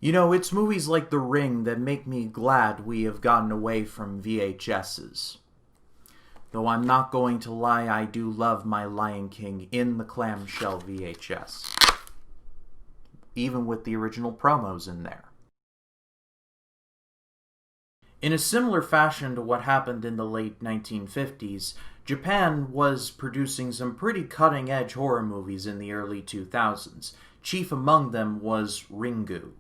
You know, it's movies like The Ring that make me glad we have gotten away from VHSs. Though I'm not going to lie, I do love my Lion King in the clamshell VHS. Even with the original promos in there. In a similar fashion to what happened in the late 1950s, Japan was producing some pretty cutting-edge horror movies in the early 2000s. Chief among them was Ringu.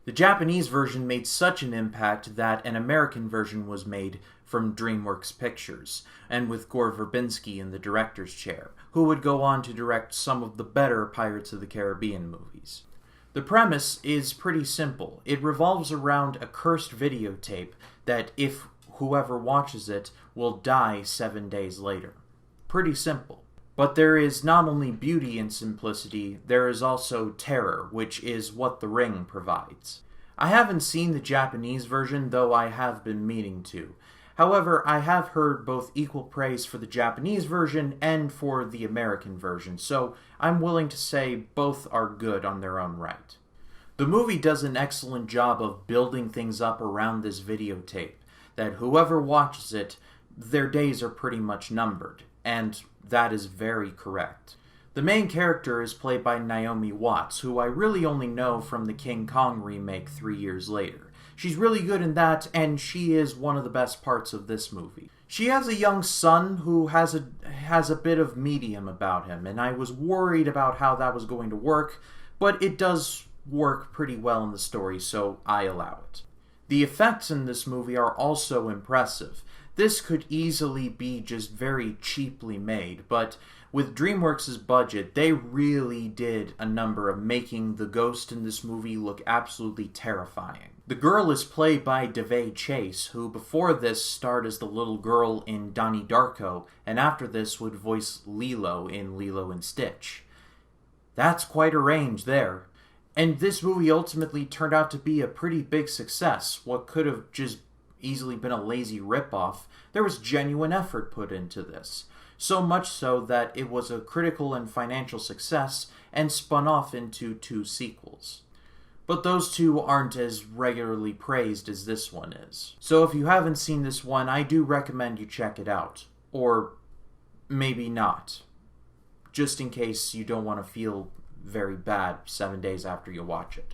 The Japanese version made such an impact that an American version was made from DreamWorks Pictures, and with Gore Verbinski in the director's chair, who would go on to direct some of the better Pirates of the Caribbean movies. The premise is pretty simple. It revolves around a cursed videotape that, if whoever watches it, will die 7 days later. Pretty simple. But there is not only beauty in simplicity, there is also terror, which is what The Ring provides. I haven't seen the Japanese version, though I have been meaning to. However, I have heard both equal praise for the Japanese version and for the American version, so I'm willing to say both are good on their own right. The movie does an excellent job of building things up around this videotape, that whoever watches it, their days are pretty much numbered, and that is very correct. The main character is played by Naomi Watts, who I really only know from the King Kong remake 3 years later. She's really good in that, and she is one of the best parts of this movie. She has a young son who has a bit of medium about him, and I was worried about how that was going to work, but it does work pretty well in the story, so I allow it. The effects in this movie are also impressive. This could easily be just very cheaply made, but with DreamWorks' budget, they really did a number of making the ghost in this movie look absolutely terrifying. The girl is played by Davei Chase, who before this starred as the little girl in Donnie Darko, and after this would voice Lilo in Lilo and Stitch. That's quite a range there. And this movie ultimately turned out to be a pretty big success. What could have just easily been a lazy ripoff, there was genuine effort put into this. So much so that it was a critical and financial success and spun off into 2 sequels. But those 2 aren't as regularly praised as this one is. So if you haven't seen this one, I do recommend you check it out. Or maybe not. Just in case you don't want to feel very bad 7 days after you watch it.